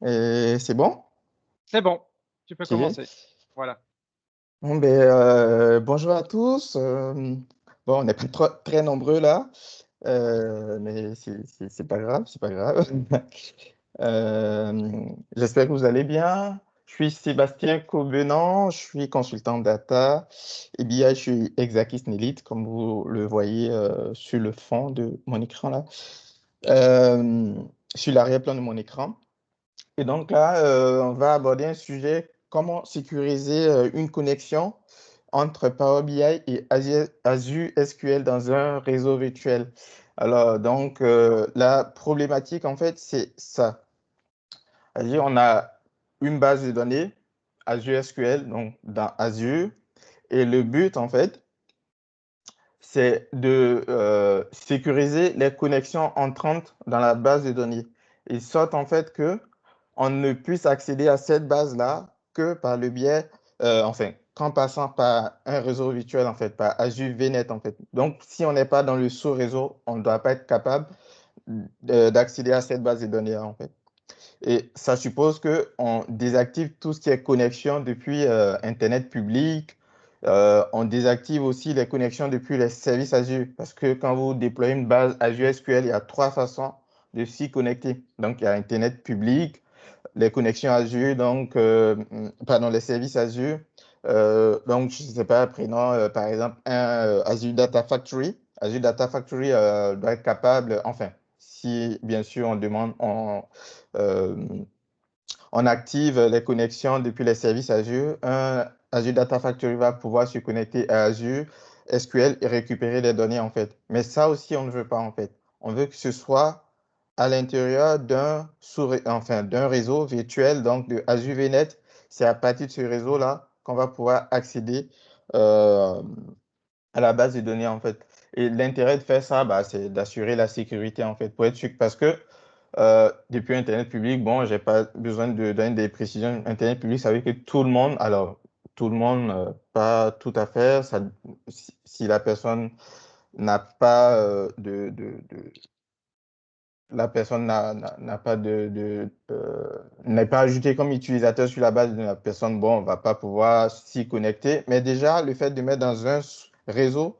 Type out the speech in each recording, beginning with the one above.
Et c'est bon? C'est bon, tu peux Ok. commencer. Voilà. Bon, bonjour à tous. Bon, on n'est pas très nombreux là, mais c'est pas grave, c'est pas grave. J'espère que vous allez bien. Je suis Sébastien Covenant, je suis consultant data et BI, je suis Exakis Nelite, comme vous le voyez sur le fond de mon écran là. Euh, Sur l'arrière-plan de mon écran. Et donc là, on va aborder un sujet, comment sécuriser une connexion entre Power BI et Azure SQL dans un réseau virtuel. Alors, donc, la problématique, en fait, c'est ça. C'est-à-dire, on a une base de données, Azure SQL, donc dans Azure, et le but, en fait, c'est de sécuriser les connexions entrantes dans la base de données. Et sorte en fait que on ne puisse accéder à cette base-là que par le biais, enfin, qu'en passant par un réseau virtuel, en fait, par Azure VNet, en fait. Donc, si on n'est pas dans le sous-réseau, on ne doit pas être capable d'accéder à cette base de données, en fait. Et ça suppose qu'on désactive tout ce qui est connexion depuis Internet public. On désactive aussi les connexions depuis les services Azure. Parce que quand vous déployez une base Azure SQL, il y a trois façons de s'y connecter. Donc, il y a Internet public, les connexions Azure, donc, pardon, les services Azure. Donc, je ne sais pas, prenons par exemple un Azure Data Factory. Azure Data Factory doit être capable, enfin, si bien sûr euh, on active les connexions depuis les services Azure, un Azure Data Factory va pouvoir se connecter à Azure SQL et récupérer les données en fait. Mais ça aussi, on ne veut pas en fait. On veut que ce soit à l'intérieur d'un réseau virtuel, donc de Azure VNet. C'est à partir de ce réseau-là qu'on va pouvoir accéder euh, à la base de données en fait. Et l'intérêt de faire ça, bah, c'est d'assurer la sécurité en fait, pour être sûr, parce que depuis Internet public, bon, j'ai pas besoin de donner des précisions. Internet public, ça veut dire que tout le monde, alors tout le monde, pas tout à fait, si la personne n'a pas la personne n'a pas n'est pas ajouté comme utilisateur sur la base de la personne, bon, on va pas pouvoir s'y connecter. Mais déjà, le fait de mettre dans un réseau,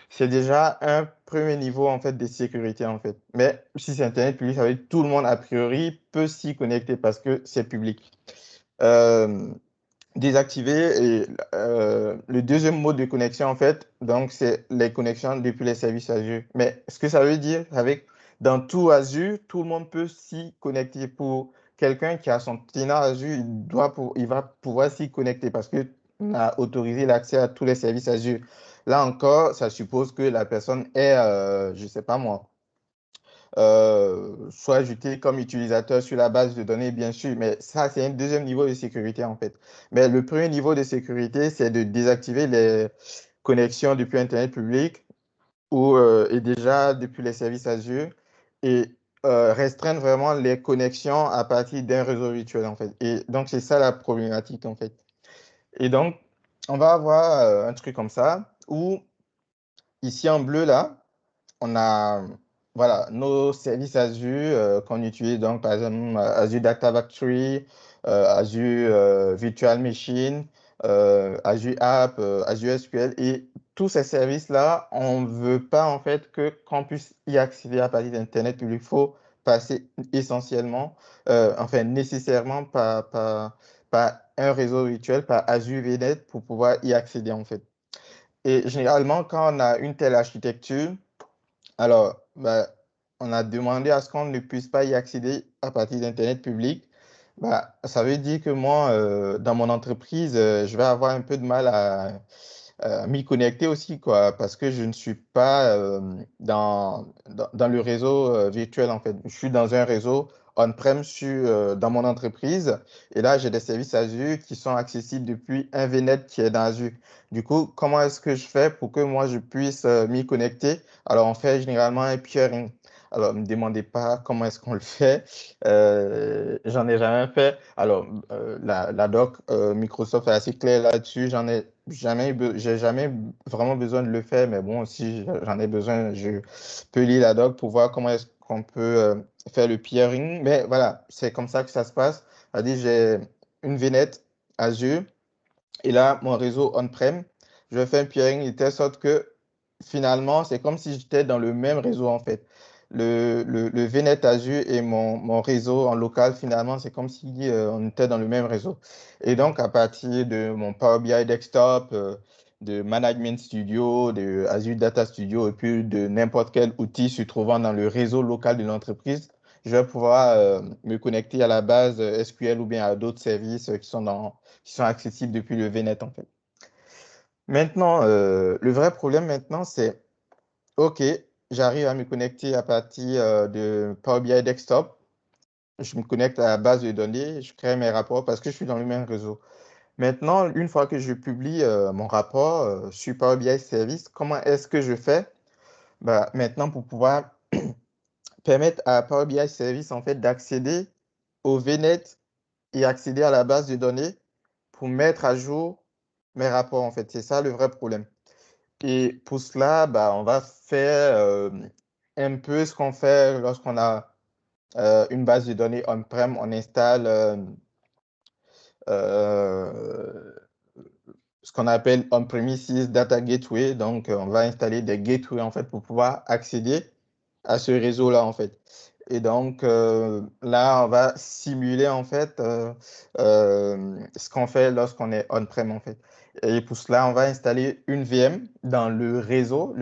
c'est déjà un premier niveau en fait de sécurité en fait. Mais si c'est Internet public, ça veut dire que tout le monde a priori peut s'y connecter parce que c'est public. Euh, Désactiver et le deuxième mode de connexion en fait, donc c'est les connexions depuis les services Azure. Mais ce que ça veut dire, avec dans tout Azure, tout le monde peut s'y connecter. Pour quelqu'un qui a son tenant Azure, il va pouvoir s'y connecter parce que on a autorisé l'accès à tous les services Azure. Là encore, ça suppose que la personne est, je sais pas moi, soit ajouté comme utilisateur sur la base de données, bien sûr, mais ça, c'est un deuxième niveau de sécurité, en fait. Mais le premier niveau de sécurité, c'est de désactiver les connexions depuis Internet public et déjà depuis les services Azure et restreindre vraiment les connexions à partir d'un réseau virtuel, en fait. Et donc, c'est ça la problématique, en fait. Et donc, on va avoir un truc comme ça où, ici en bleu, là, on a voilà, nos services Azure qu'on utilise, donc par exemple Azure Data Factory, Azure Virtual Machine, Azure App, Azure SQL et tous ces services-là, on ne veut pas en fait que qu'on puisse y accéder à partir d'Internet public. Il faut passer essentiellement, enfin nécessairement par un réseau virtuel, par Azure VNet pour pouvoir y accéder en fait. Et généralement, quand on a une telle architecture, alors, bah, on a demandé à ce qu'on ne puisse pas y accéder à partir d'Internet public. Bah, ça veut dire que moi, dans mon entreprise, je vais avoir un peu de mal à m'y connecter aussi, quoi, parce que je ne suis pas dans le réseau virtuel, en fait. Je suis dans un réseau on-prem dans mon entreprise, et là, j'ai des services Azure qui sont accessibles depuis un VNet qui est dans Azure. Du coup, comment est-ce que je fais pour que moi, je puisse m'y connecter? Alors, on fait généralement un peering. Alors, ne me demandez pas comment est-ce qu'on le fait. J'en ai jamais fait. Alors, la doc Microsoft est assez claire là-dessus. J'ai jamais vraiment besoin de le faire, mais bon, si j'en ai besoin, je peux lire la doc pour voir comment est-ce qu'on peut faire le peering. Mais voilà, c'est comme ça que ça se passe. C'est-à-dire, j'ai une VNet Azure et là, mon réseau on-prem, je fais un peering de telle sorte que finalement, c'est comme si j'étais dans le même réseau en fait. Le VNet Azure et mon réseau en local, finalement, c'est comme si on était dans le même réseau. Et donc, à partir de mon Power BI Desktop, de Management Studio, de Azure Data Studio et puis de n'importe quel outil se trouvant dans le réseau local de l'entreprise, je vais pouvoir me connecter à la base SQL ou bien à d'autres services qui sont accessibles depuis le VNet en fait. Maintenant, le vrai problème maintenant, c'est OK, j'arrive à me connecter à partir de Power BI Desktop. Je me connecte à la base de données, je crée mes rapports parce que je suis dans le même réseau. Maintenant, une fois que je publie mon rapport sur Power BI Service, comment est-ce que je fais? Bah, maintenant, pour pouvoir permettre à Power BI Service en fait, d'accéder au VNet et accéder à la base de données pour mettre à jour mes rapports en fait. C'est ça le vrai problème. Et pour cela, bah, on va faire un peu ce qu'on fait lorsqu'on a une base de données on-prem. On installe euh, ce qu'on appelle on-premises data gateway. Donc, on va installer des gateways en fait pour pouvoir accéder à ce réseau-là en fait. Et donc, là, on va simuler en fait ce qu'on fait lorsqu'on est on-prem en fait. Et pour cela, on va installer une VM dans le réseau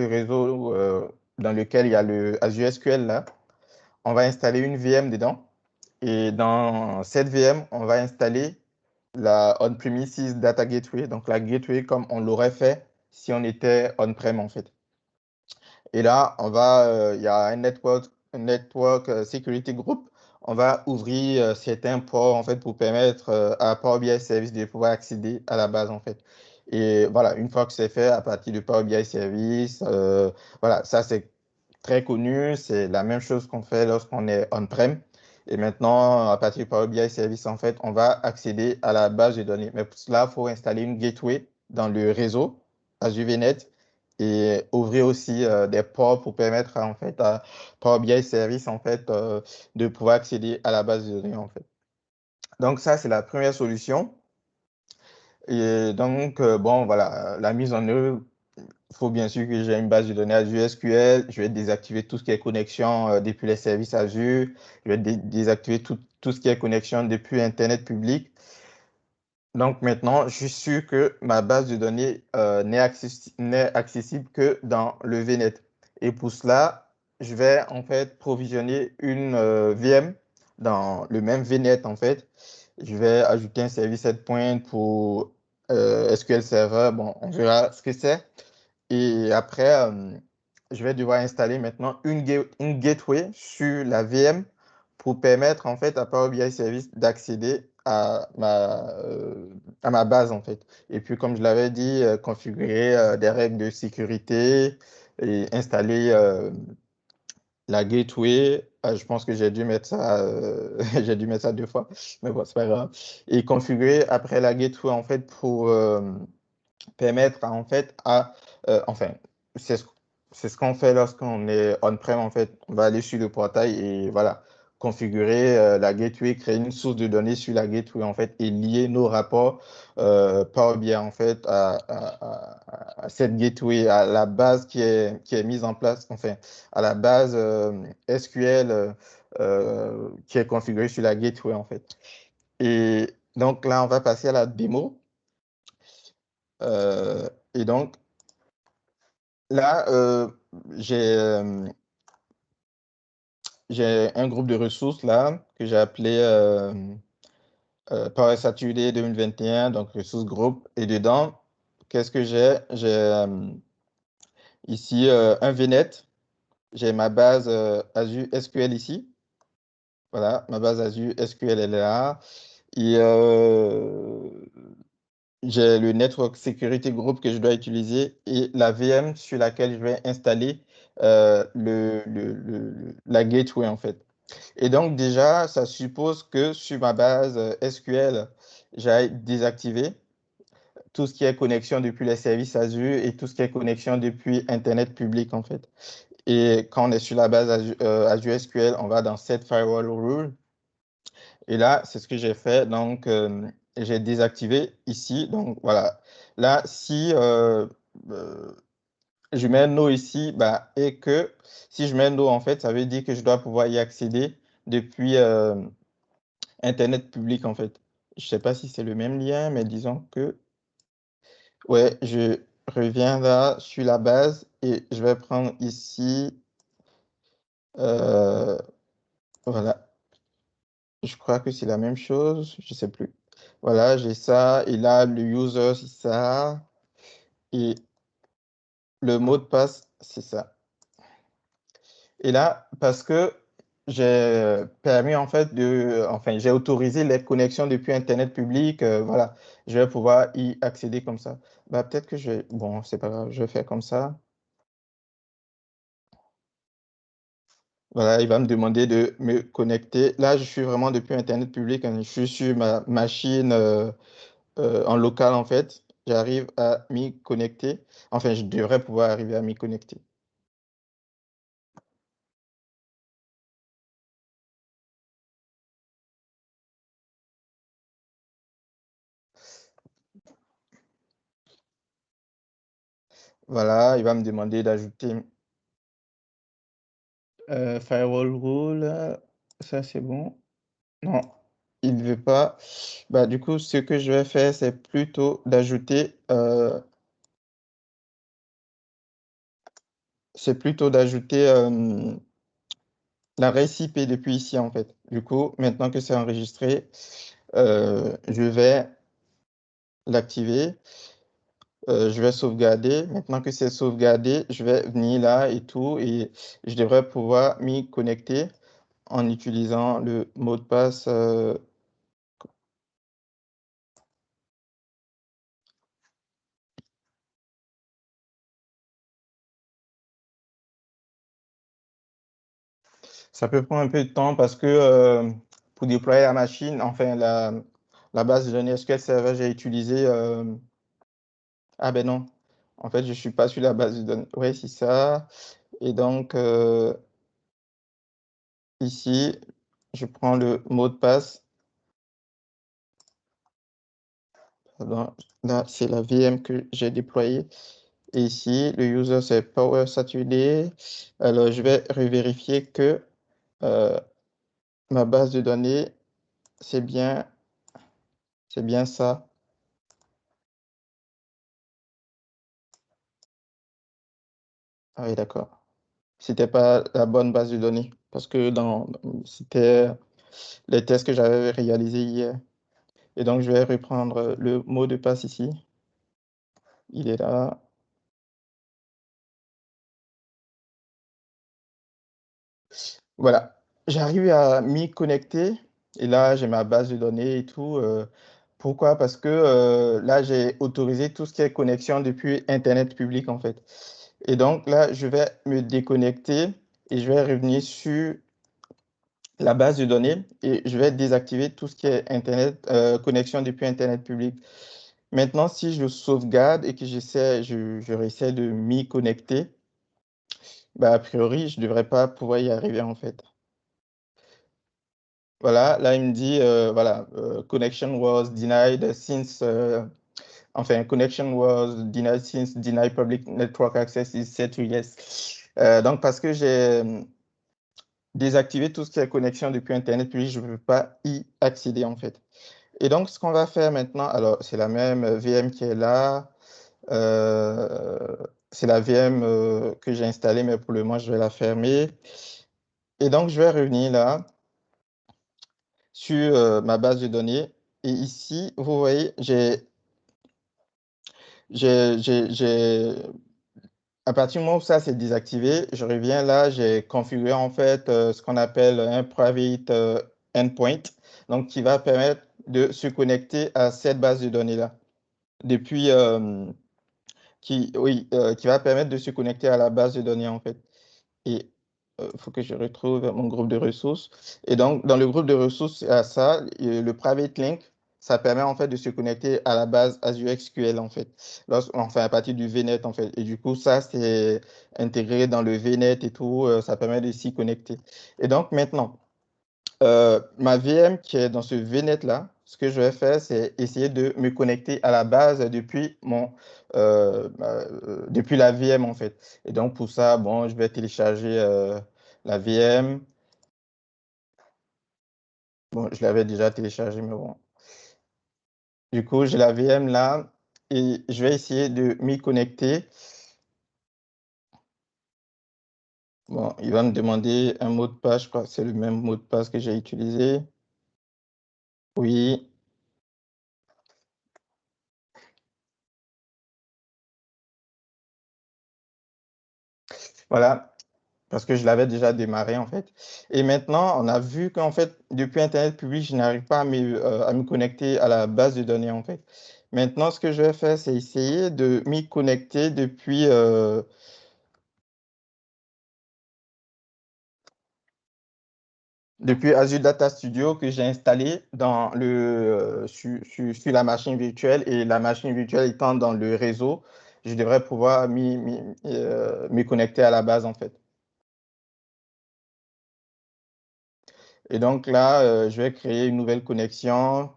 dans lequel il y a le Azure SQL là. On va installer une VM dedans. Et dans cette VM, on va installer la on-premises data gateway, donc la gateway comme on l'aurait fait si on était on-prem en fait. Et là, il y a un network security group. On va ouvrir certains ports en fait pour permettre à Power BI Service de pouvoir accéder à la base en fait. Et voilà, une fois que c'est fait à partir de Power BI Service, voilà, ça c'est très connu. C'est la même chose qu'on fait lorsqu'on est on-prem. Et maintenant, à partir de Power BI Service, en fait, on va accéder à la base de données. Mais pour cela, il faut installer une gateway dans le réseau Azure VNet et ouvrir aussi des ports pour permettre en fait à Power BI Service en fait de pouvoir accéder à la base de données en fait. Donc ça, c'est la première solution. Et donc, bon, voilà, la mise en œuvre, il faut bien sûr que j'ai une base de données Azure SQL. Je vais désactiver tout ce qui est connexion depuis les services Azure. Je vais désactiver tout ce qui est connexion depuis Internet public. Donc maintenant, je suis sûr que ma base de données n'est accessible que dans le VNet. Et pour cela, je vais en fait provisionner une VM dans le même VNet en fait. Je vais ajouter un service endpoint pour SQL Server. Bon, on verra ce que c'est. Et après, je vais devoir installer maintenant une gateway sur la VM pour permettre en fait à Power BI Service d'accéder à ma base en fait. Et puis, comme je l'avais dit, configurer des règles de sécurité et installer la gateway. Je pense que j'ai dû mettre ça, j'ai dû mettre ça 2 fois, mais bon, c'est pas grave. Et configurer après la gateway en fait pour permettre en fait enfin, c'est ce, c'est ce qu'on fait lorsqu'on est on-prem en fait. On va aller sur le portail et voilà, configurer la gateway, créer une source de données sur la gateway en fait et lier nos rapports Power BI en fait à cette gateway, à la base qui est mise en place, enfin, à la base SQL qui est configurée sur la gateway en fait. Et donc là, on va passer à la démo. Et donc, là, j'ai un groupe de ressources là que j'ai appelé Power Saturday 2021, donc ressources groupe. Et dedans, qu'est-ce que j'ai? J'ai ici un VNet. J'ai ma base Azure SQL ici. Voilà, ma base Azure SQL elle est là. Et j'ai le Network Security Group que je dois utiliser et la VM sur laquelle je vais installer la gateway en fait. Et donc déjà, ça suppose que sur ma base SQL, j'aille désactiver tout ce qui est connexion depuis les services Azure et tout ce qui est connexion depuis Internet public en fait. Et quand on est sur la base Azure SQL, on va dans Set Firewall Rule. Et là, c'est ce que j'ai fait. Donc, j'ai désactivé ici. Donc, voilà. Là, si je mets no ici, bah, et que si je mets no, en fait, ça veut dire que je dois pouvoir y accéder depuis Internet public, en fait. Je ne sais pas si c'est le même lien, mais disons que, ouais, je reviens là sur la base et je vais prendre ici, euh, voilà, je crois que c'est la même chose, je ne sais plus. Voilà, j'ai ça, et là, le user, c'est ça, et le mot de passe, c'est ça. Et là, parce que j'ai permis en fait enfin, j'ai autorisé les connexions depuis Internet public, voilà, je vais pouvoir y accéder comme ça. Bah, peut-être que bon, c'est pas grave, je vais faire comme ça. Voilà, il va me demander de me connecter. Là, je suis vraiment depuis Internet public, hein, je suis sur ma machine en local en fait. J'arrive à m'y connecter. Enfin, je devrais pouvoir arriver à m'y connecter. Voilà, il va me demander d'ajouter firewall rule. Ça, c'est bon. Non, il ne veut pas. Bah, du coup, ce que je vais faire, c'est plutôt d'ajouter l'adresse IP depuis ici, en fait. Du coup, maintenant que c'est enregistré, je vais l'activer. Je vais sauvegarder. Maintenant que c'est sauvegardé, je vais venir là et tout, et je devrais pouvoir m'y connecter en utilisant le mot de passe. Ça peut prendre un peu de temps parce que pour déployer la machine, enfin la base de données SQL Server, j'ai utilisé. Ah ben non, en fait, je ne suis pas sur la base de données. Oui, c'est ça. Et donc, ici, je prends le mot de passe. Pardon, là, c'est la VM que j'ai déployée. Et ici, le user, c'est Power Saturday. Alors, je vais revérifier que euh, ma base de données, c'est bien, c'est bien ça. Ah oui, d'accord. C'était pas la bonne base de données parce que c'était les tests que j'avais réalisés hier. Et donc, je vais reprendre le mot de passe ici. Il est là. Voilà. J'arrive à m'y connecter et là, j'ai ma base de données et tout. Pourquoi? Parce que là, j'ai autorisé tout ce qui est connexion depuis Internet public, en fait. Et donc là, je vais me déconnecter et je vais revenir sur la base de données et je vais désactiver tout ce qui est Internet, connexion depuis Internet public. Maintenant, si je sauvegarde et que je réessaie de m'y connecter, bah, a priori, je ne devrais pas pouvoir y arriver en fait. Voilà, là, il me dit, voilà, connection was denied since, enfin, connection was denied since denied public network access is set to yes. Donc, parce que j'ai désactivé tout ce qui est connexion depuis Internet, puis je ne peux pas y accéder en fait. Et donc, ce qu'on va faire maintenant, alors, c'est la même VM qui est là. Euh, c'est la VM que j'ai installée, mais pour le moment, je vais la fermer. Et donc, je vais revenir là sur ma base de données. Et ici, vous voyez, j'ai à partir du moment où ça c'est désactivé, je reviens là, j'ai configuré en fait ce qu'on appelle un private endpoint, donc qui va permettre de se connecter à cette base de données-là. Depuis, oui, qui va permettre de se connecter à la base de données en fait. Et il faut que je retrouve mon groupe de ressources. Et donc, dans le groupe de ressources, à ça, le private link, ça permet en fait de se connecter à la base Azure SQL en fait, enfin à partir du VNet en fait. Et du coup, ça, c'est intégré dans le VNet et tout, ça permet de s'y connecter. Et donc maintenant, ma VM qui est dans ce VNet-là, ce que je vais faire, c'est essayer de me connecter à la base depuis la VM en fait. Et donc pour ça, bon, je vais télécharger la VM. Bon, je l'avais déjà téléchargé, mais bon. Du coup, j'ai la VM là et je vais essayer de m'y connecter. Bon, il va me demander un mot de passe, je crois que c'est le même mot de passe que j'ai utilisé. Oui, voilà, parce que je l'avais déjà démarré en fait. Et maintenant, on a vu qu'en fait, depuis Internet public, je n'arrive pas à me connecter à la base de données en fait. Maintenant, ce que je vais faire, c'est essayer de m'y connecter depuis Azure Data Studio que j'ai installé sur la machine virtuelle et la machine virtuelle étant dans le réseau, je devrais pouvoir me connecter à la base en fait. Et donc là, je vais créer une nouvelle connexion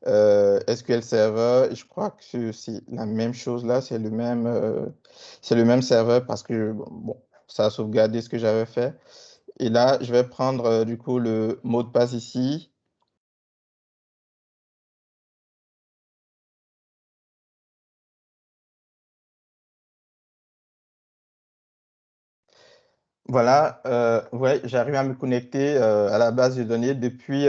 SQL Server. Et je crois que c'est la même chose là, c'est le même serveur parce que bon, ça a sauvegardé ce que j'avais fait. Et là, je vais prendre du coup le mot de passe ici. Voilà, ouais, j'arrive à me connecter à la base de données depuis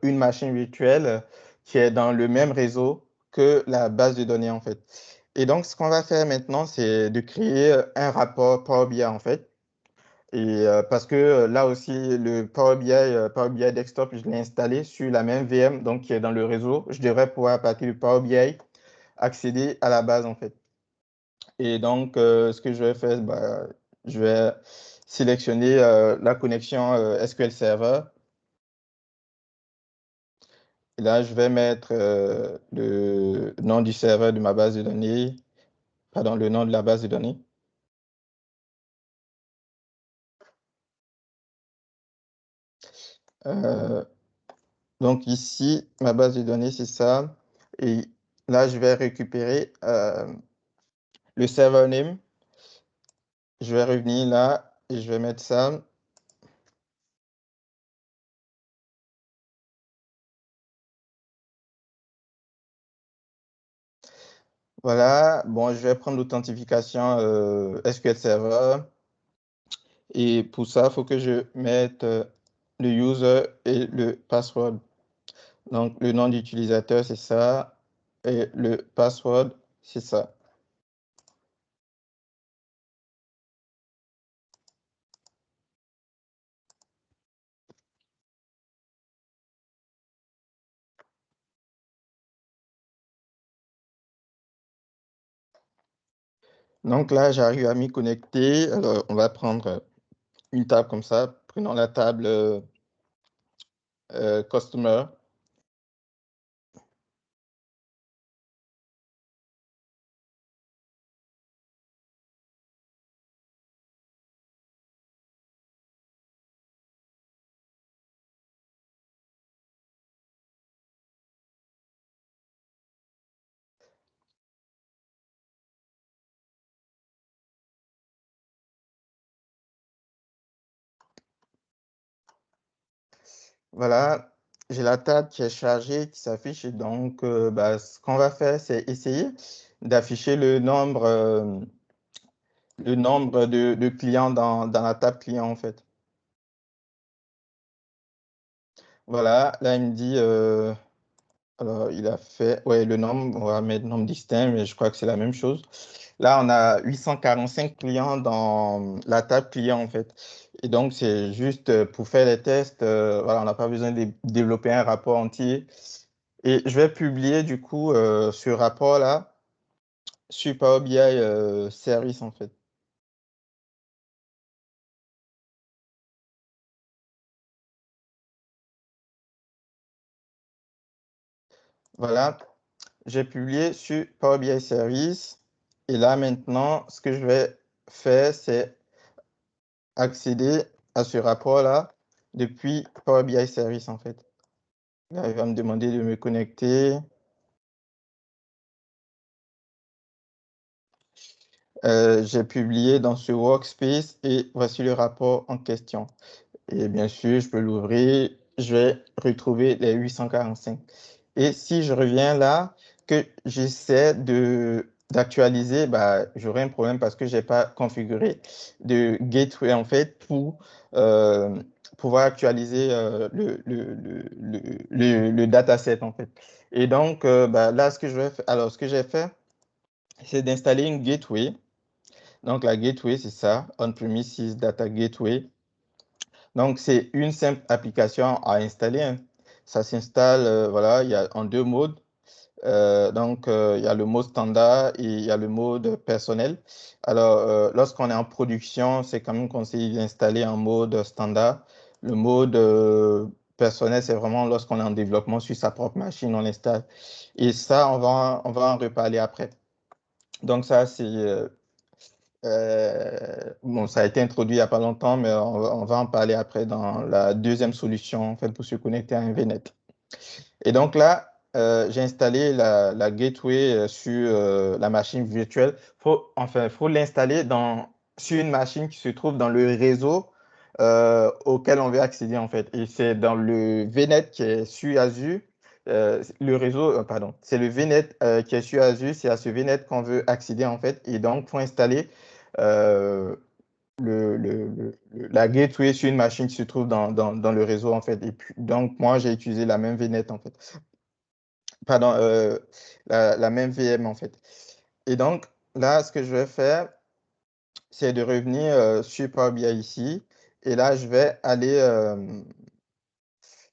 une machine virtuelle qui est dans le même réseau que la base de données en fait. Et donc, ce qu'on va faire maintenant, c'est de créer un rapport Power BI en fait. Et parce que là aussi, le Power BI Desktop, je l'ai installé sur la même VM, donc qui est dans le réseau. Je devrais pouvoir, à partir du Power BI, accéder à la base en fait. Et donc, ce que je vais faire, bah, je vais sélectionner la connexion SQL Server. Et là, je vais mettre le nom du serveur de ma base de données, pardon, le nom de la base de données. Euh, donc ici, ma base de données, c'est ça. Et là, je vais récupérer le server name. Je vais revenir là et je vais mettre ça. Voilà. Bon, je vais prendre l'authentification SQL Server. Et pour ça, il faut que je mette le user et le password. Donc, le nom d'utilisateur, c'est ça. Et le password, c'est ça. Donc là, j'arrive à m'y connecter. Alors, on va prendre une table comme ça. Prenons la table Customer. Voilà, j'ai la table qui est chargée, qui s'affiche. Et donc, bah, ce qu'on va faire, c'est essayer d'afficher le nombre de clients dans la table client, en fait. Voilà, là, il me dit, alors, il a fait, ouais, le nombre, on va mettre nombre distinct, mais je crois que c'est la même chose. Là, on a 845 clients dans la table client, en fait. Et donc, c'est juste pour faire les tests, voilà, on n'a pas besoin de développer un rapport entier. Et je vais publier, du coup, ce rapport-là sur Power BI Service, en fait. voilà, j'ai publié sur Power BI Service. Et là, maintenant, ce que je vais faire, c'est accéder à ce rapport-là depuis Power BI Service, en fait. Là, il va me demander de me connecter. J'ai publié dans ce workspace et voici le rapport en question. Et bien sûr, je peux l'ouvrir, je vais retrouver les 845. Et si je reviens là, que j'essaie d'actualiser, bah, j'aurai un problème parce que je n'ai pas configuré de gateway en fait pour pouvoir actualiser le dataset en fait. Et donc, bah, là, ce que j'ai fait, c'est d'installer une gateway. Donc, la gateway, c'est ça, On-Premises Data Gateway. Donc, c'est une simple application à installer, hein. Ça s'installe, voilà, il y a en deux modes. Il y a le mode standard et il y a le mode personnel. Alors, lorsqu'on est en production, c'est quand même conseillé d'installer en mode standard. Le mode personnel, c'est vraiment lorsqu'on est en développement sur sa propre machine, on l'installe. Et ça, on va en reparler après. Donc, ça, c'est bon, ça a été introduit il n'y a pas longtemps, mais on va en parler après dans la deuxième solution en fait, pour se connecter à un VNet. Et donc là, j'ai installé la gateway sur la machine virtuelle. Faut l'installer sur une machine qui se trouve dans le réseau auquel on veut accéder en fait. Et c'est dans le VNet qui est sur Azure. Le réseau, pardon, c'est le VNet qui est sur Azure, c'est à ce VNet qu'on veut accéder en fait. Et donc, il faut installer euh, la gateway sur une machine qui se trouve dans le réseau en fait. Et puis, donc, moi, j'ai utilisé la même VNet en fait. Pardon, la même VM en fait. Et donc, là, ce que je vais faire, c'est de revenir sur Power BI ici. Et là, je vais aller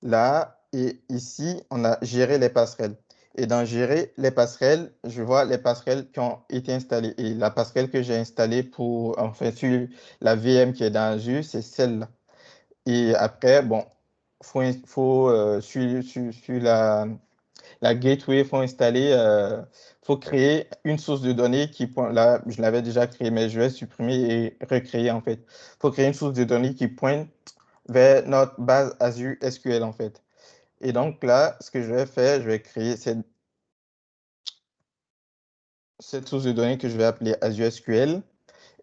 là. Et ici, on a géré les passerelles. Et dans gérer les passerelles, je vois les passerelles qui ont été installées. Et la passerelle que j'ai installée pour, enfin, sur la VM qui est dans Azure, c'est celle-là. Et après, bon, sur la gateway, il faut installer, faut créer une source de données qui pointe, là, je l'avais déjà créée, mais je vais supprimer et recréer en fait. Il faut créer une source de données qui pointe vers notre base Azure SQL en fait. Et donc là, ce que je vais faire, je vais créer cette source de données que je vais appeler Azure SQL.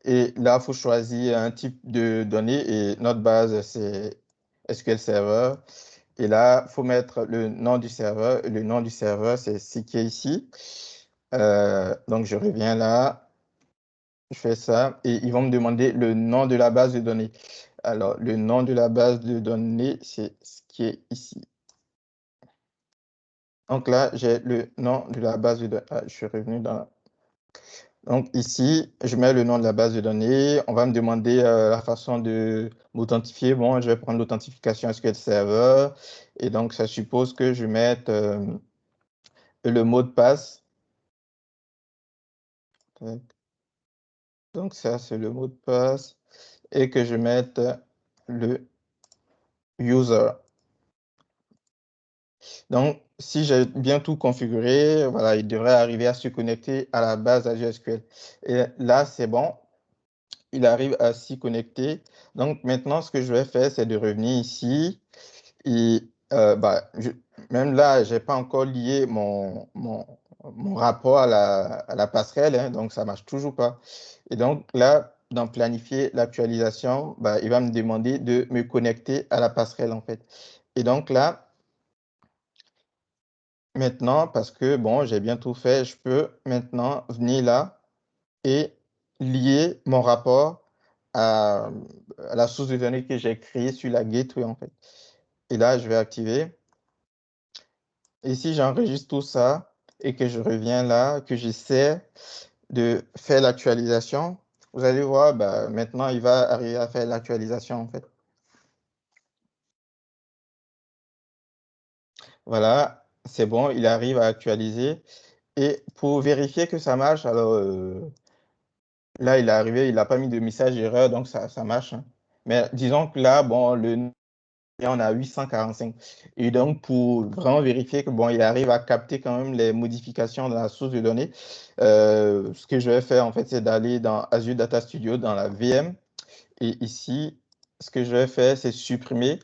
Et là, il faut choisir un type de données et notre base, c'est SQL Server. Et là, il faut mettre le nom du serveur. Et le nom du serveur, c'est ce qui est ici. Donc, je reviens là, je fais ça et ils vont me demander le nom de la base de données. Alors, le nom de la base de données, c'est ce qui est ici. Donc là, j'ai le nom de la base de données. Ah, je suis revenu dans... Donc ici, je mets le nom de la base de données. On va me demander la façon de m'authentifier. Bon, je vais prendre l'authentification SQL Server. Et donc, ça suppose que je mette le mot de passe. Donc ça, c'est le mot de passe. Et que je mette le user. Donc, si j'ai bien tout configuré, voilà, il devrait arriver à se connecter à la base Azure SQL. Et là, c'est bon, il arrive à s'y connecter. Donc, maintenant, ce que je vais faire, c'est de revenir ici. Et bah, même là, je n'ai pas encore lié mon rapport à la passerelle, hein, donc ça ne marche toujours pas. Et donc là, dans planifier l'actualisation, bah, il va me demander de me connecter à la passerelle, en fait. Et donc là, maintenant, parce que bon, j'ai bien tout fait, je peux maintenant venir là et lier mon rapport à la source de données que j'ai créée sur la gateway, en fait. Et là, je vais activer. Et si j'enregistre tout ça et que je reviens là, que j'essaie de faire l'actualisation, vous allez voir, bah, maintenant, il va arriver à faire l'actualisation, en fait. Voilà, c'est bon, il arrive à actualiser. Et pour vérifier que ça marche, alors là, il est arrivé, il n'a pas mis de message erreur, donc ça marche, hein. Mais disons que là, bon, et on a 845. Et donc, pour vraiment vérifier que bon, il arrive à capter quand même les modifications dans la source de données, ce que je vais faire, en fait, c'est d'aller dans Azure Data Studio, dans la VM. Et ici, ce que je vais faire, c'est supprimer.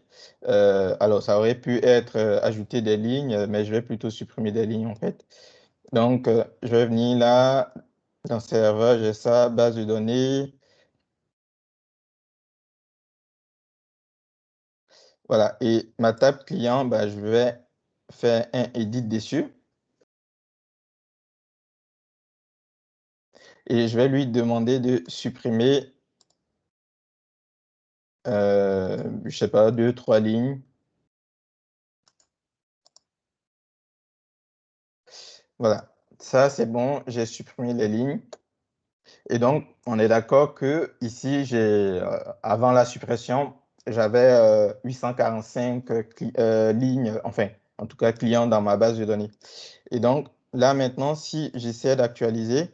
Alors, ça aurait pu être ajouter des lignes, mais je vais plutôt supprimer des lignes, en fait. Donc, je vais venir là, dans serveur, j'ai ça, base de données. Voilà. Et ma table client, bah, je vais faire un edit dessus. Et je vais lui demander de supprimer, je sais pas, deux, trois lignes. Voilà. Ça, c'est bon, j'ai supprimé les lignes. Et donc, on est d'accord que ici, avant la suppression, j'avais 845 lignes, enfin, en tout cas, clients dans ma base de données. Et donc, là, maintenant, si j'essaie d'actualiser,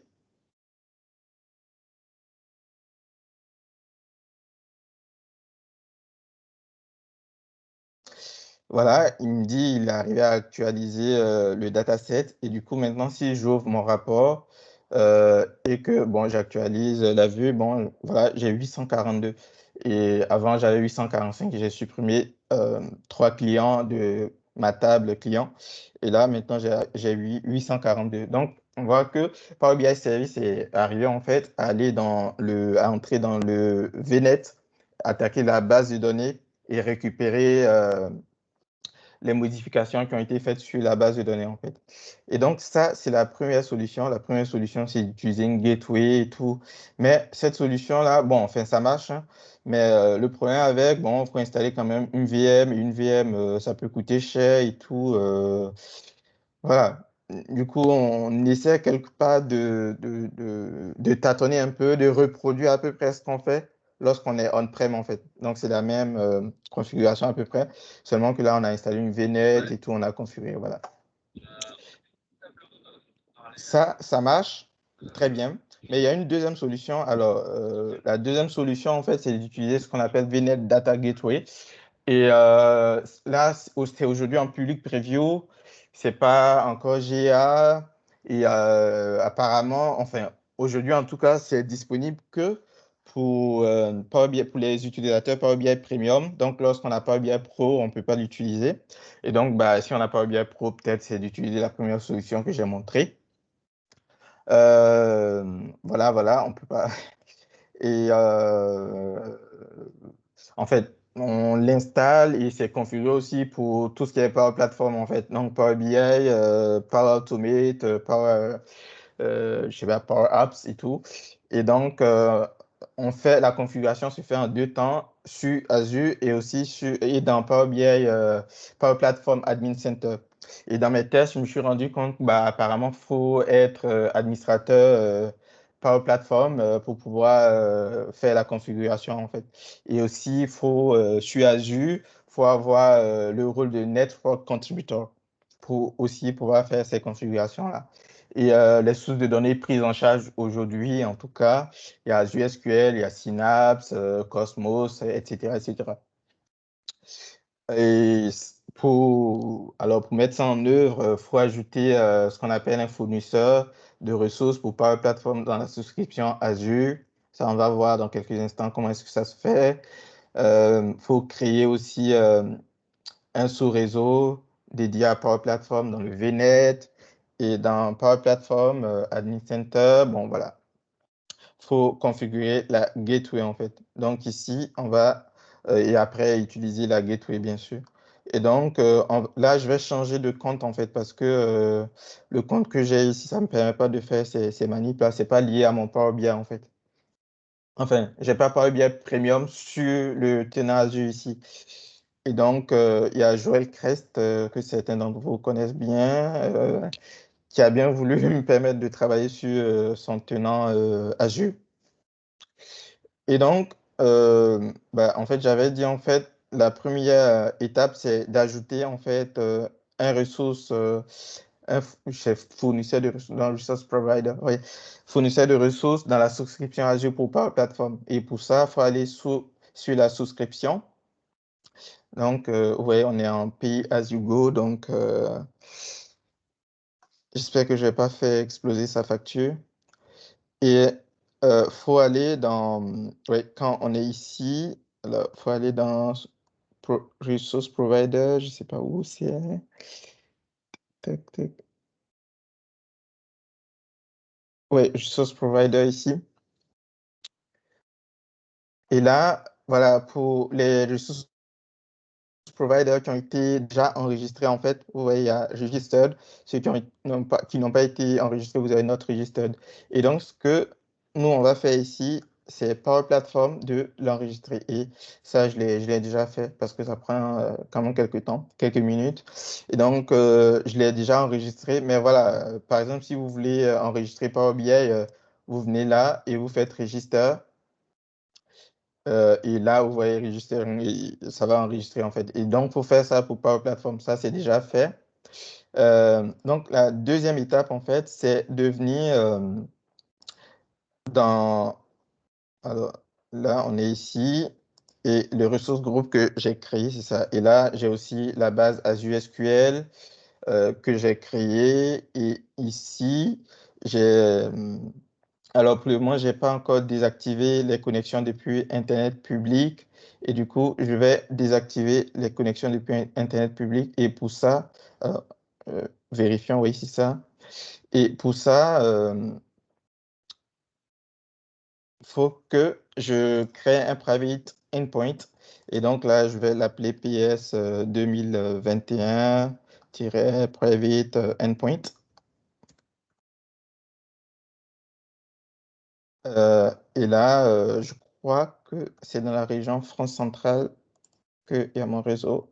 voilà, il me dit il est arrivé à actualiser le dataset. Et du coup, maintenant, si j'ouvre mon rapport et que bon, j'actualise la vue, bon, voilà, j'ai 842. Et avant, j'avais 845 et j'ai supprimé trois clients de ma table client. Et là, maintenant, j'ai 842. Donc, on voit que Power BI Service est arrivé en fait à entrer dans le VNet, attaquer la base de données et récupérer les modifications qui ont été faites sur la base de données, en fait. Et donc, ça, c'est la première solution. La première solution, c'est d'utiliser une gateway et tout. Mais cette solution-là, bon, enfin, ça marche, hein. Mais le problème avec, bon, il faut installer quand même une VM. Et une VM, ça peut coûter cher et tout. Voilà. Du coup, on essaie quelque part de tâtonner un peu, de reproduire à peu près ce qu'on fait lorsqu'on est on-prem, en fait. Donc, c'est la même configuration à peu près, seulement que là, on a installé une VNet et tout, on a configuré, voilà. Ça marche très bien, mais il y a une deuxième solution. Alors, la deuxième solution, en fait, c'est d'utiliser ce qu'on appelle VNet Data Gateway. Et là, c'est aujourd'hui en public preview, c'est pas encore GA. Et apparemment, enfin, aujourd'hui en tout cas, c'est disponible que pour, Power BI, pour les utilisateurs Power BI Premium. Donc, lorsqu'on a Power BI Pro, on ne peut pas l'utiliser. Et donc, bah, si on a Power BI Pro, peut-être c'est d'utiliser la première solution que j'ai montrée. Voilà, on peut pas. Et en fait, on l'installe et c'est configuré aussi pour tout ce qui est Power Platform en fait. Donc Power BI, Power Automate, je sais pas, Power Apps et tout. Et donc, la configuration se fait en deux temps sur Azure et aussi et dans Power BI, Power Platform Admin Center. Et dans mes tests, je me suis rendu compte, bah, apparemment, il faut être administrateur Power Platform pour pouvoir faire la configuration, en fait. Et aussi, il faut, sur Azure, il faut avoir le rôle de Network Contributor pour aussi pouvoir faire ces configurations-là. Et les sources de données prises en charge aujourd'hui, en tout cas, il y a Azure SQL, il y a Synapse, Cosmos, etc., etc. Et alors pour mettre ça en œuvre, il faut ajouter ce qu'on appelle un fournisseur de ressources pour Power Platform dans la souscription Azure. Ça, on va voir dans quelques instants comment est-ce que ça se fait. Il faut créer aussi un sous-réseau dédié à Power Platform dans le VNet et dans Power Platform Admin Center. Bon, voilà. Il faut configurer la gateway en fait. Donc ici, on va, et après utiliser la gateway bien sûr. Et donc là, je vais changer de compte en fait parce que le compte que j'ai ici, ça ne me permet pas de faire ces manips là. Ce n'est pas lié à mon Power BI en fait. Enfin, je n'ai pas Power BI Premium sur le tenant Azure ici. Et donc, il y a Joël Crest, que certains d'entre vous connaissent bien, qui a bien voulu me permettre de travailler sur son tenant Azure. Et donc, bah, en fait, j'avais dit, en fait, la première étape, c'est d'ajouter, en fait, un ressource, fournisseur de ressources, dans le resource provider, oui, fournisseur de ressources dans la souscription Azure pour Power Platform. Et pour ça, il faut aller sur la souscription. Donc, vous voyez, on est en pay as you go. Donc, j'espère que je vais pas fait exploser sa facture. Et faut aller dans, ouais, quand on est ici, il faut aller dans Resource Provider, je sais pas où c'est. Tac, tac. Ouais, Resource Provider ici. Et là, voilà, pour les ressources providers qui ont été déjà enregistrés, en fait, vous voyez, il y a registered, ceux qui n'ont pas été enregistrés, vous avez not registered. Et donc, ce que nous, on va faire ici, c'est Power Platform de l'enregistrer. Et ça, je l'ai déjà fait parce que ça prend quand même quelques temps, quelques minutes. Et donc, je l'ai déjà enregistré. Mais voilà, par exemple, si vous voulez enregistrer Power BI, vous venez là et vous faites Register. Et là, vous voyez enregistrer, ça va enregistrer en fait. Et donc, pour faire ça pour Power Platform, ça c'est déjà fait. Donc, la deuxième étape en fait, c'est de venir dans. Alors, là, on est ici. Et le ressource groupe que j'ai créé, c'est ça. Et là, j'ai aussi la base Azure SQL que j'ai créée. Et ici, j'ai. Alors, pour le moment, je n'ai pas encore désactivé les connexions depuis Internet public. Et du coup, je vais désactiver les connexions depuis Internet public. Et pour ça, euh, vérifions, oui, c'est ça. Et pour ça, il faut que je crée un private endpoint. Et donc là, je vais l'appeler PS 2021-private endpoint. Et là, je crois que c'est dans la région France centrale qu'il y a mon réseau.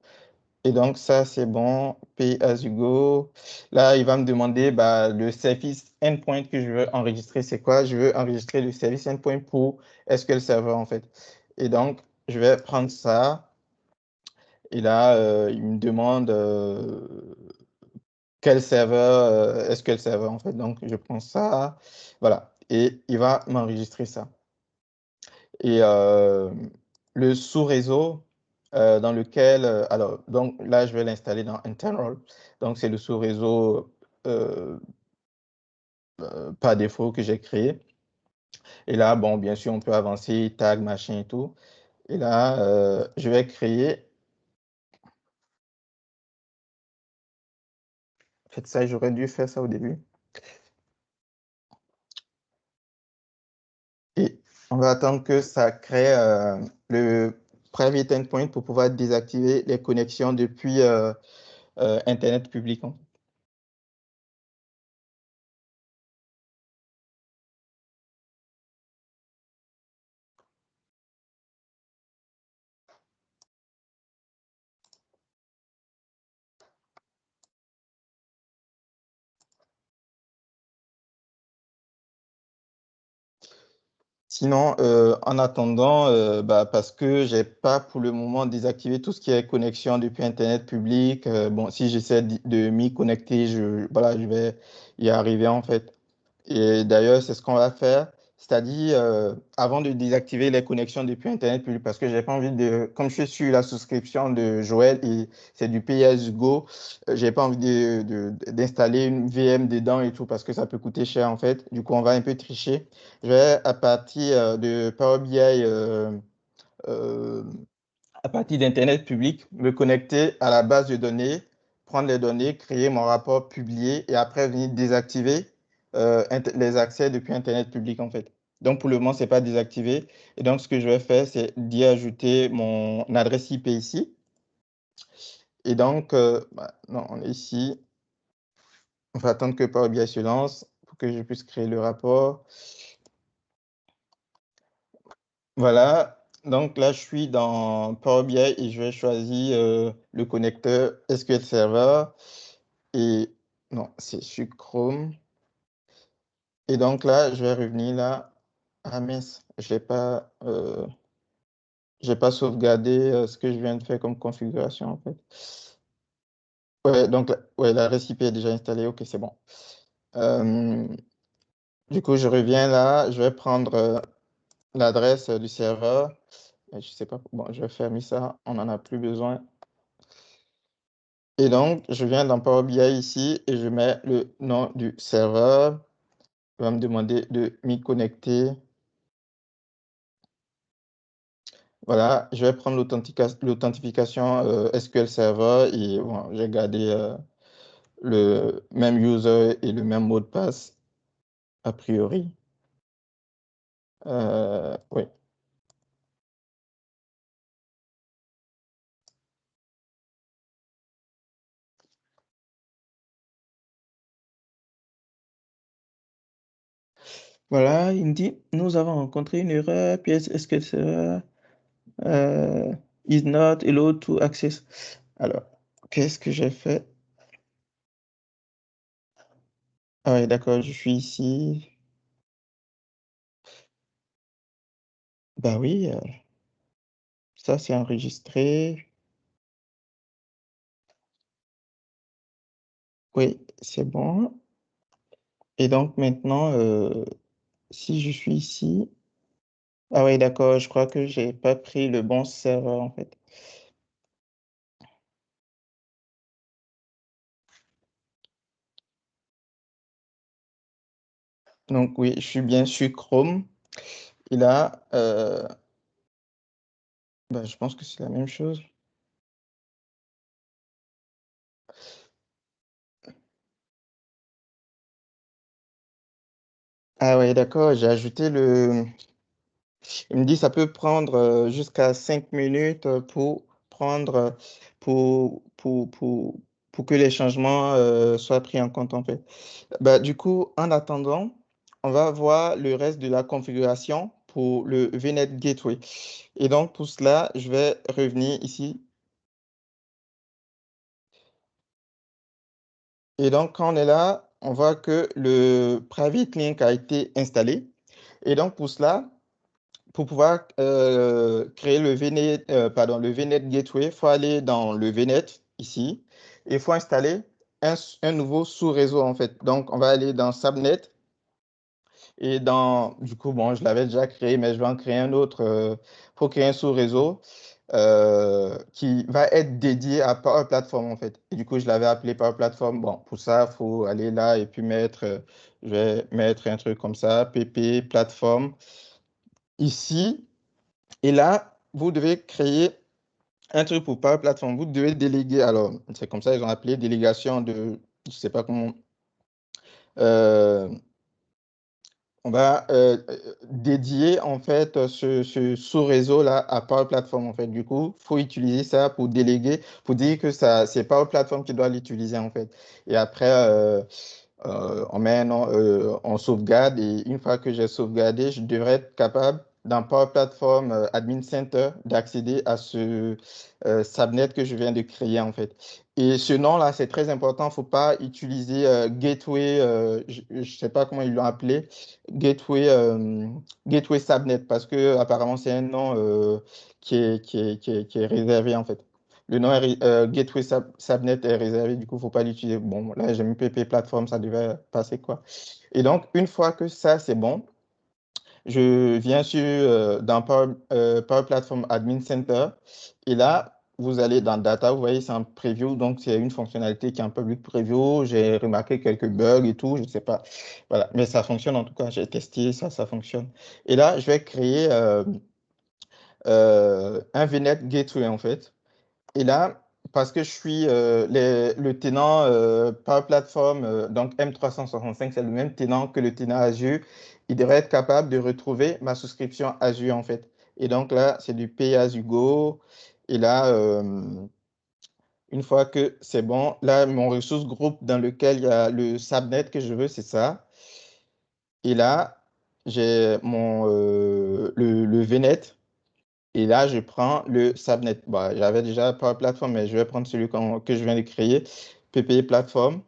Et donc, ça, c'est bon. Pay as you go. Là, il va me demander bah, le service endpoint que je veux enregistrer, c'est quoi? Je veux enregistrer le service endpoint pour SQL Server, en fait. Et donc, je vais prendre ça. Et là, il me demande quel serveur, SQL Server, en fait. Donc, je prends ça. Voilà. Et il va m'enregistrer ça. Et le sous-réseau dans lequel, alors, donc là, je vais l'installer dans internal. Donc, c'est le sous-réseau euh, par défaut que j'ai créé. Et là, bon, bien sûr, on peut avancer, tag, machin et tout. Et là, je vais créer. En fait, ça, j'aurais dû faire ça au début. Et on va attendre que ça crée le private endpoint pour pouvoir désactiver les connexions depuis Internet public, hein. Sinon, en attendant, bah, parce que j'ai pas pour le moment désactivé tout ce qui est connexion depuis Internet public, bon, si j'essaie de m'y connecter, voilà, je vais y arriver en fait. Et d'ailleurs, c'est ce qu'on va faire. C'est-à-dire, avant de désactiver les connexions depuis Internet public, parce que j'ai pas envie de, comme je suis sur la souscription de Joël et c'est du pay-as-you-go, j'ai pas envie d'installer une VM dedans et tout, parce que ça peut coûter cher en fait. Du coup, on va un peu tricher. Je vais, à partir de Power BI, euh, à partir d'Internet public, me connecter à la base de données, prendre les données, créer mon rapport, publier et après venir désactiver les accès depuis Internet public en fait. Donc pour le moment, ce n'est pas désactivé. Et donc ce que je vais faire, c'est d'y ajouter mon adresse IP ici. Et donc, bah, non, on est ici. On va attendre que Power BI se lance pour que je puisse créer le rapport. Voilà, donc là, je suis dans Power BI et je vais choisir le connecteur SQL Server. Et non, c'est sur Chrome. Et donc là, je vais revenir là. Ah mince, j'ai pas sauvegardé ce que je viens de faire comme configuration en fait. Ouais, donc ouais, la récipe est déjà installée. Ok, c'est bon. Euh, du coup, je reviens là. Je vais prendre l'adresse du serveur. Je sais pas. Bon, je vais fermer ça. On n'en a plus besoin. Et donc, je viens dans Power BI ici et je mets le nom du serveur. Il va me demander de m'y connecter. Voilà, je vais prendre l'authentification SQL Server et bon, j'ai gardé le même user et le même mot de passe a priori. Oui. Voilà, il me dit, nous avons rencontré une erreur, pièce SQL Server is not allowed to access. Alors, qu'est-ce que j'ai fait? Ah oui, d'accord, je suis ici. Bah oui, ça c'est enregistré. Oui, c'est bon. Et donc maintenant, si je suis ici, ah oui, d'accord, je crois que j'ai pas pris le bon serveur en fait. Donc oui, je suis bien sur Chrome. Et là, bah, je pense que c'est la même chose. Ah ouais, d'accord, j'ai ajouté le. Il me dit ça peut prendre jusqu'à 5 minutes pour prendre pour que les changements soient pris en compte en fait. Bah, du coup, en attendant, on va voir le reste de la configuration pour le VNet Gateway. Et donc pour cela, je vais revenir ici. Et donc quand on est là, on voit que le private link a été installé. Et donc pour cela, pour pouvoir créer le VNet, le VNet Gateway, il faut aller dans le VNet ici et il faut installer un nouveau sous-réseau en fait. Donc, on va aller dans Subnet et du coup, bon, je l'avais déjà créé, mais je vais en créer un autre. Il faut créer un sous-réseau qui va être dédié à Power Platform en fait. Et du coup, je l'avais appelé Power Platform. Bon, pour ça, il faut aller là et puis je vais mettre un truc comme ça, PP Platform ici. Et là, vous devez créer un truc pour Power Platform. Vous devez déléguer. Alors, c'est comme ça, ils ont appelé délégation de, je sais pas comment. euh, on va dédier en fait ce sous-réseau-là à Power Platform en fait. Du coup, faut utiliser ça pour déléguer, pour dire que ça, c'est Power Platform qui doit l'utiliser en fait. Et après, on met un nom, on sauvegarde et une fois que j'ai sauvegardé, je devrais être capable dans Power Platform Admin Center d'accéder à ce subnet que je viens de créer en fait. Et ce nom-là, c'est très important. Il ne faut pas utiliser Gateway, je ne sais pas comment ils l'ont appelé, Gateway, Gateway Subnet, parce que apparemment c'est un nom qui est réservé en fait. Le nom Gateway Subnet est réservé, du coup, il ne faut pas l'utiliser. Bon, là, j'ai mis PP Platform, ça devait passer quoi. Et donc, une fois que ça, c'est bon, je viens dans Power Platform Admin Center. Et là, vous allez dans Data, vous voyez, c'est un preview, donc c'est une fonctionnalité qui est en public preview. J'ai remarqué quelques bugs et tout, je ne sais pas. Voilà, mais ça fonctionne en tout cas, j'ai testé, ça fonctionne. Et là, je vais créer un VNet Gateway en fait. Et là, parce que je suis le tenant Power Platform, donc M365, c'est le même tenant que le tenant Azure, il devrait être capable de retrouver ma souscription Azure en fait. Et donc là, c'est du Pay as you go. Et là, une fois que c'est bon, là, mon ressource groupe dans lequel il y a le subnet que je veux, c'est ça. Et là, j'ai le VNet. Et là, je prends le subnet. Bah, j'avais déjà Power Platform, mais je vais prendre celui que je viens de créer, PPE Platform.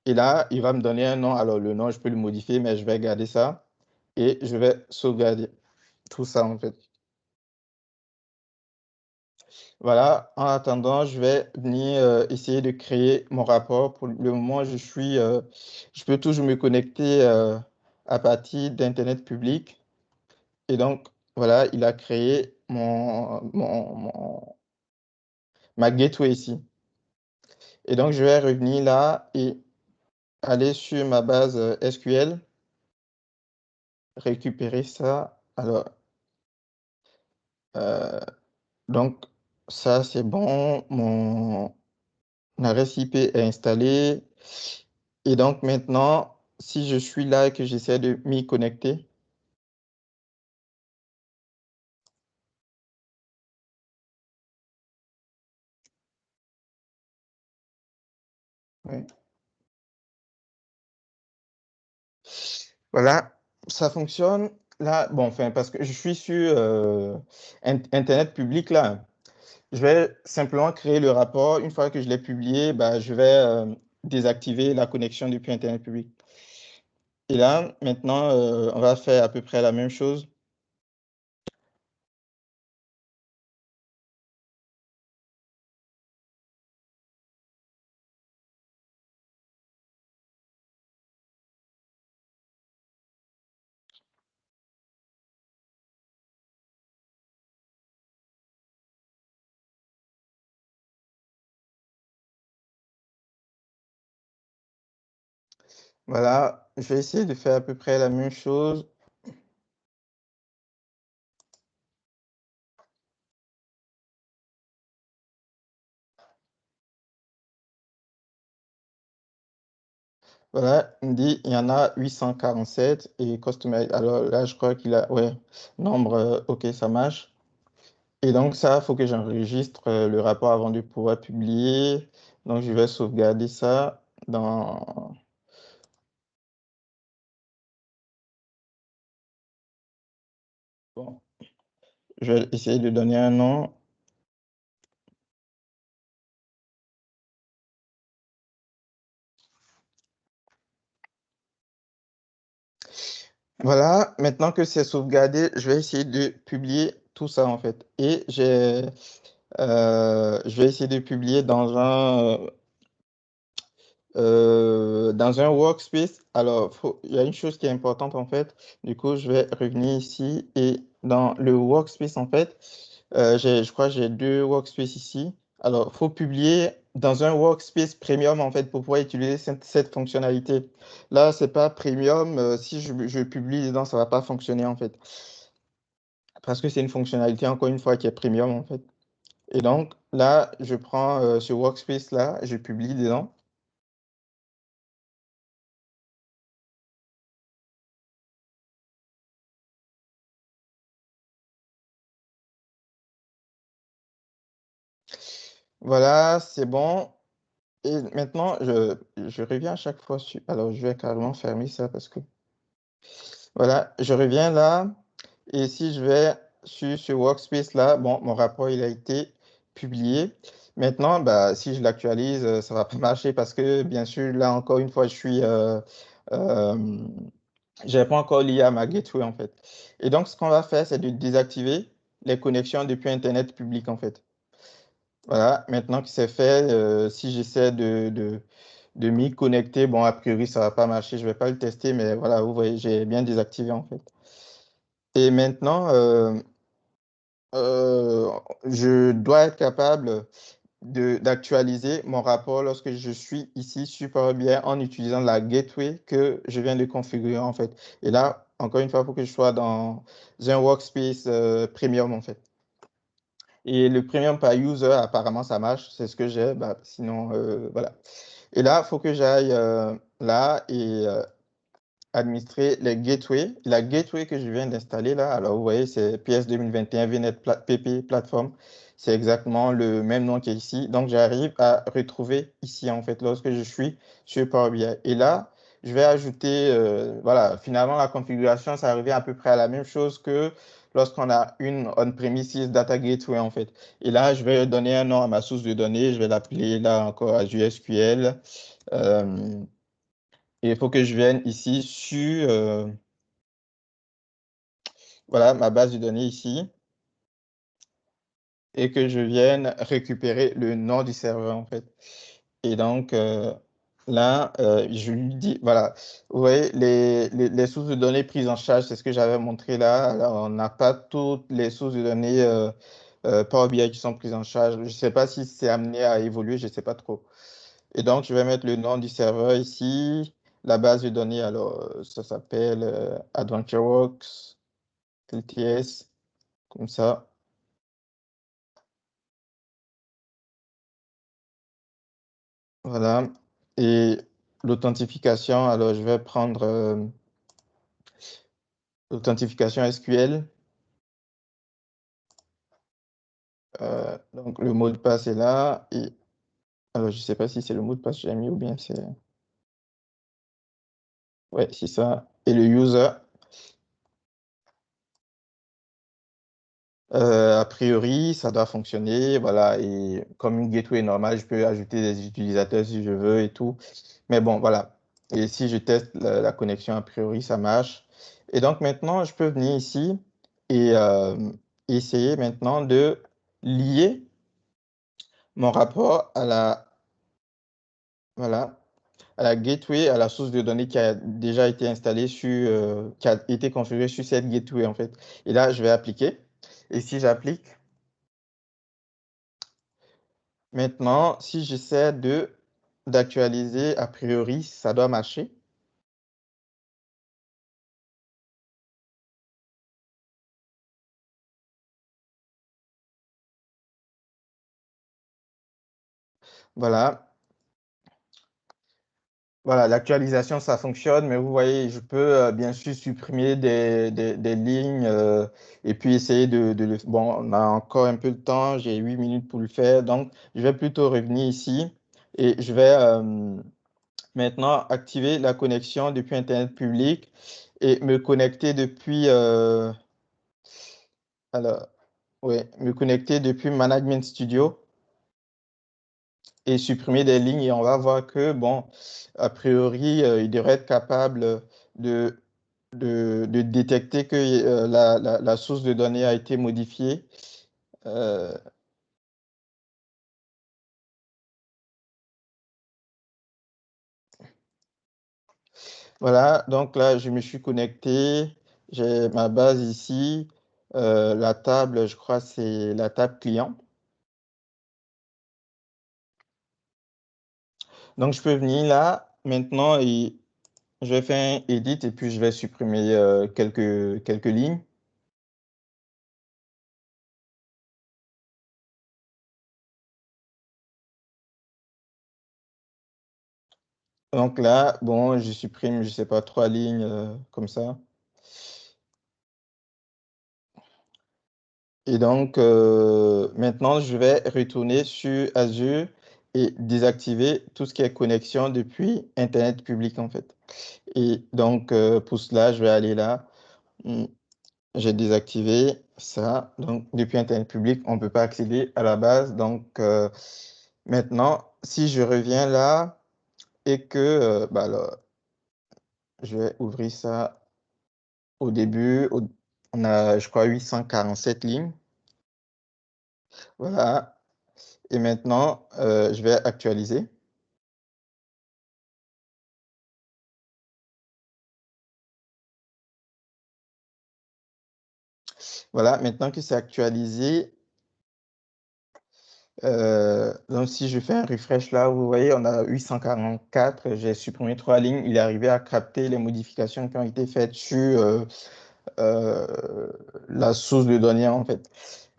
Et là, il va me donner un nom. Alors, le nom, je peux le modifier, mais je vais garder ça. Et je vais sauvegarder tout ça, en fait. Voilà. En attendant, je vais venir essayer de créer mon rapport. Pour le moment, je peux toujours me connecter à partir d'Internet public. Et donc, voilà, il a créé ma gateway ici. Et donc, je vais revenir là et aller sur ma base SQL, récupérer ça. Alors, euh, donc, ça, c'est bon. Mon adresse IP est installée. Et donc, maintenant, si je suis là et que j'essaie de m'y connecter, oui. Voilà, ça fonctionne. Là, bon, enfin, parce que je suis sur Internet public là. Je vais simplement créer le rapport. Une fois que je l'ai publié, bah, je vais désactiver la connexion depuis Internet public. Et là, maintenant, on va faire à peu près la même chose. Voilà, je vais essayer de faire à peu près la même chose. Voilà, il me dit il y en a 847 et customer. Alors là, je crois qu'il a, ouais, nombre, ok, ça marche. Et donc ça, il faut que j'enregistre le rapport avant de pouvoir publier. Donc je vais sauvegarder ça dans... Bon, je vais essayer de donner un nom. Voilà, maintenant que c'est sauvegardé, je vais essayer de publier tout ça en fait. Et je vais essayer de publier dans un workspace. Alors, il y a une chose qui est importante en fait. Du coup, je vais revenir ici et dans le workspace en fait, je crois que j'ai deux workspaces ici. Alors, il faut publier dans un workspace premium en fait pour pouvoir utiliser cette fonctionnalité. Là, c'est pas premium. Si je publie dedans, ça va pas fonctionner en fait. Parce que c'est une fonctionnalité, encore une fois, qui est premium, en fait. Et donc, là, je prends ce workspace-là, je publie dedans. Voilà, c'est bon. Et maintenant, je reviens à chaque fois sur... Alors, je vais carrément fermer ça parce que... Voilà, je reviens là. Et si je vais sur ce workspace-là, bon, mon rapport, il a été publié. Maintenant, bah, si je l'actualise, ça va pas marcher parce que, bien sûr, là, encore une fois, euh, j'ai pas encore lié à ma gateway en fait. Et donc, ce qu'on va faire, c'est de désactiver les connexions depuis Internet public en fait. Voilà, maintenant que c'est fait, si j'essaie de m'y connecter, bon, a priori, ça va pas marcher, je vais pas le tester, mais voilà, vous voyez, j'ai bien désactivé en fait. Et maintenant, euh, je dois être capable d'actualiser mon rapport lorsque je suis ici sur Power BI en utilisant la gateway que je viens de configurer en fait. Et là, encore une fois, il faut que je sois dans un workspace premium en fait. Et le premium par user, apparemment, ça marche, c'est ce que j'ai. Bah, sinon, voilà. Et là, il faut que j'aille là et administrer les gateways. La gateway que je viens d'installer là, alors vous voyez, c'est PS 2021 VNet PP Platform. C'est exactement le même nom qui est ici. Donc, j'arrive à retrouver ici, en fait, lorsque je suis sur Power BI. Et là, je vais ajouter, voilà, finalement, la configuration, ça revient à peu près à la même chose que lorsqu'on a une on-premises data gateway, en fait. Et là, je vais donner un nom à ma source de données. Je vais l'appeler là encore Azure SQL. Et il faut que je vienne ici sur voilà, ma base de données ici et que je vienne récupérer le nom du serveur en fait. Et donc là, je lui dis, voilà, vous voyez, les sources de données prises en charge, c'est ce que j'avais montré là. Alors, on n'a pas toutes les sources de données Power BI qui sont prises en charge. Je ne sais pas si c'est amené à évoluer, je ne sais pas trop. Et donc, je vais mettre le nom du serveur ici. La base de données, alors, ça s'appelle AdventureWorks LTS, comme ça. Voilà. Et l'authentification, alors, je vais prendre l'authentification SQL. Donc, le mot de passe est là. Et alors, je ne sais pas si c'est le mot de passe que j'ai mis ou bien c'est... Ouais, c'est ça. Et le user. A priori, ça doit fonctionner, voilà, et comme une gateway normale, je peux ajouter des utilisateurs si je veux et tout. Mais bon, voilà. Et si je teste la connexion, a priori, ça marche. Et donc maintenant, je peux venir ici et essayer maintenant de lier mon rapport à voilà, à la gateway, à la source de données qui a déjà été installée sur, qui a été configurée sur cette gateway en fait. Et là, je vais appliquer. Et si j'applique, maintenant, si j'essaie d'actualiser, a priori, ça doit marcher. Voilà. Voilà, l'actualisation, ça fonctionne, mais vous voyez, je peux bien sûr supprimer des lignes et puis essayer Bon, on a encore un peu de temps, j'ai 8 minutes pour le faire, donc je vais plutôt revenir ici et je vais maintenant activer la connexion depuis Internet public et me connecter depuis, alors, ouais, me connecter depuis Management Studio et supprimer des lignes et on va voir que, bon, a priori, il devrait être capable de, de détecter que la source de données a été modifiée. Euh, voilà, donc là, je me suis connecté, j'ai ma base ici, la table, je crois, c'est la table client. Donc, je peux venir là maintenant et je vais faire un edit et puis je vais supprimer quelques lignes. Donc là, bon, je supprime, je sais pas, 3 lignes comme ça. Et donc, maintenant, je vais retourner sur Azure et désactiver tout ce qui est connexion depuis Internet public, en fait. Et donc, pour cela, je vais aller là. Hmm, J'ai désactivé ça. Donc, depuis Internet public, on ne peut pas accéder à la base. Donc, maintenant, si je reviens là et que, bah, alors, je vais ouvrir ça au début. On a, je crois, 847 lignes. Voilà. Et maintenant, je vais actualiser. Voilà, maintenant que c'est actualisé, donc si je fais un refresh là, vous voyez, on a 844, j'ai supprimé 3 lignes, il est arrivé à capter les modifications qui ont été faites sur euh, la source de données en fait.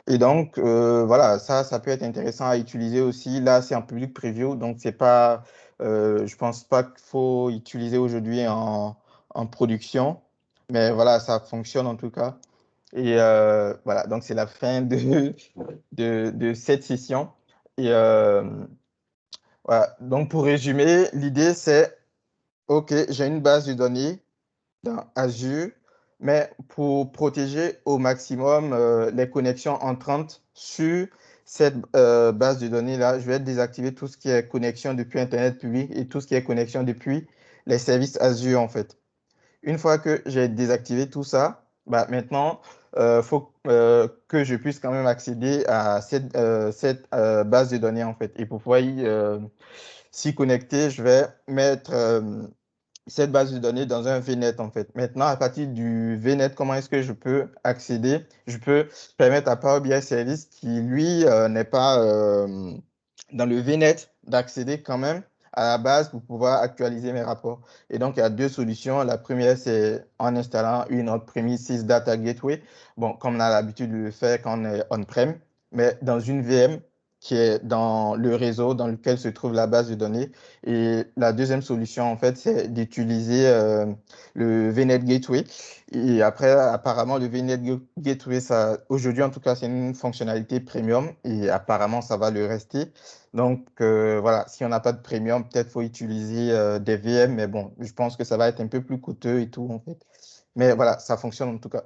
Et donc, voilà, ça peut être intéressant à utiliser aussi. Là, c'est en public preview, donc c'est pas, je pense pas qu'il faut utiliser aujourd'hui en production, mais voilà, ça fonctionne en tout cas. Et voilà, donc c'est la fin de cette session. Et voilà, donc pour résumer, l'idée c'est, OK, j'ai une base de données dans Azure, mais pour protéger au maximum les connexions entrantes sur cette base de données-là, je vais désactiver tout ce qui est connexion depuis Internet public et tout ce qui est connexion depuis les services Azure en fait. Une fois que j'ai désactivé tout ça, bah maintenant, il faut que je puisse quand même accéder à cette base de données en fait. Et pour pouvoir s'y connecter, je vais mettre cette base de données dans un VNet en fait. Maintenant, à partir du VNet, comment est-ce que je peux accéder? Je peux permettre à Power BI Service qui, lui, n'est pas dans le VNet d'accéder quand même à la base pour pouvoir actualiser mes rapports. Et donc, il y a deux solutions. La première, c'est en installant une on-premises Data Gateway. Bon, comme on a l'habitude de le faire quand on est on-prem, mais dans une VM qui est dans le réseau dans lequel se trouve la base de données. Et la deuxième solution, en fait, c'est d'utiliser le VNet Gateway. Et après, apparemment, le VNet Gateway, ça, aujourd'hui, en tout cas, c'est une fonctionnalité premium et apparemment, ça va le rester. Donc, voilà, si on n'a pas de premium, peut-être faut utiliser des VM, mais bon, je pense que ça va être un peu plus coûteux et tout, en fait. Mais voilà, ça fonctionne en tout cas.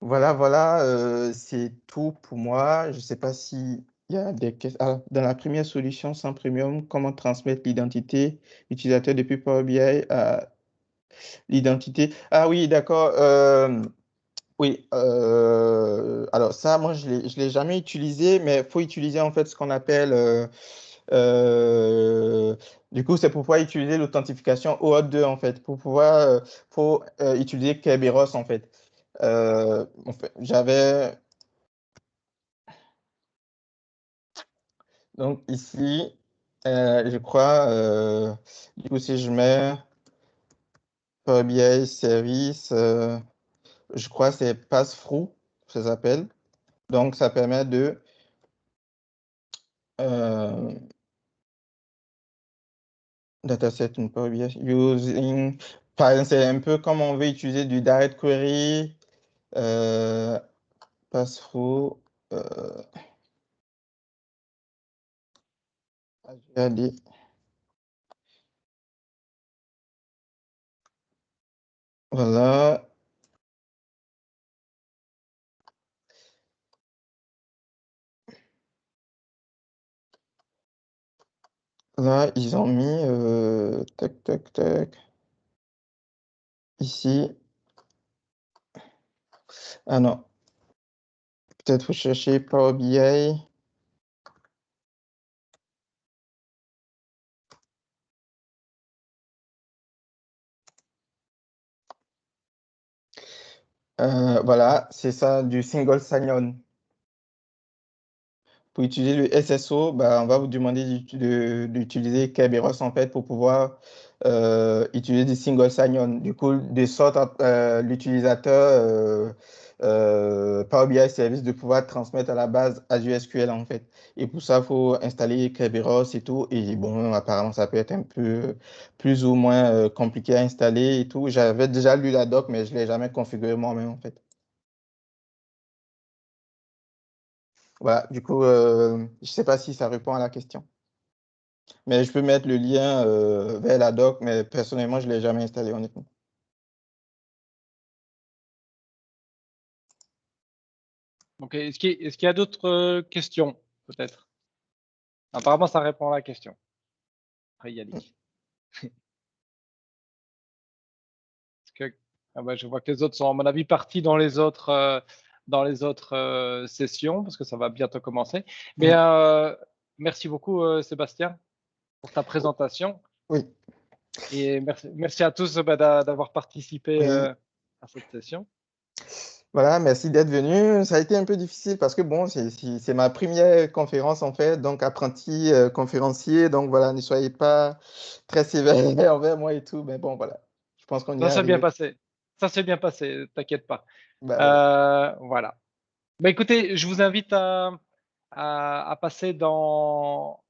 Voilà, voilà, c'est tout pour moi. Je ne sais pas s'il y a des questions. Ah, dans la première solution sans premium, comment transmettre l'identité utilisateur depuis Power BI à l'identité? Ah oui, d'accord. Oui, alors ça, moi, je ne l'ai jamais utilisé, mais il faut utiliser en fait ce qu'on appelle, euh, du coup, c'est pour pouvoir utiliser l'authentification OAuth 2 en fait, pour pouvoir, faut utiliser Kerberos en fait. J'avais, donc ici, je crois, du coup, si je mets Power BI Service, je crois que c'est Passthrough, ça s'appelle. Donc, ça permet de euh, dataset in Power BI using. Par exemple, c'est un peu comme on veut utiliser du direct query, pass-through, euh, regardez. Voilà. Là, ils ont mis tac, tac, tac. Ici. Ah non. Peut-être faut chercher Power BI. Voilà, c'est ça, du single sign-on. Pour utiliser le SSO, bah, on va vous demander d'utiliser Kerberos en fait pour pouvoir utiliser du single sign-on. Du coup, de sorte à l'utilisateur Power BI Service de pouvoir transmettre à la base Azure SQL en fait. Et pour ça, il faut installer Kerberos et tout. Et bon, apparemment, ça peut être un peu plus ou moins compliqué à installer et tout. J'avais déjà lu la doc, mais je ne l'ai jamais configuré moi-même en fait. Voilà, du coup, je ne sais pas si ça répond à la question. Mais je peux mettre le lien vers la doc, mais personnellement, je ne l'ai jamais installé, honnêtement. Ok, est-ce qu'il y a d'autres questions, peut-être? Apparemment, ça répond à la question. Après, Yannick. Parce que, ah bah, je vois que les autres sont, à mon avis, partis dans les autres sessions, parce que ça va bientôt commencer. Mais Mm. merci beaucoup, Sébastien, pour ta présentation. Oui, Et merci à tous d'avoir participé oui. à cette session. Voilà, merci d'être venu. Ça a été un peu difficile parce que bon, c'est ma première conférence en fait, donc apprenti conférencier. Donc voilà, ne soyez pas très sévère envers moi et tout. Mais bon, voilà, je pense qu'on y est Ça s'est bien arrivé. passé. Ça s'est bien passé, t'inquiète pas. Bah ouais. Voilà. Bah, écoutez, je vous invite à passer dans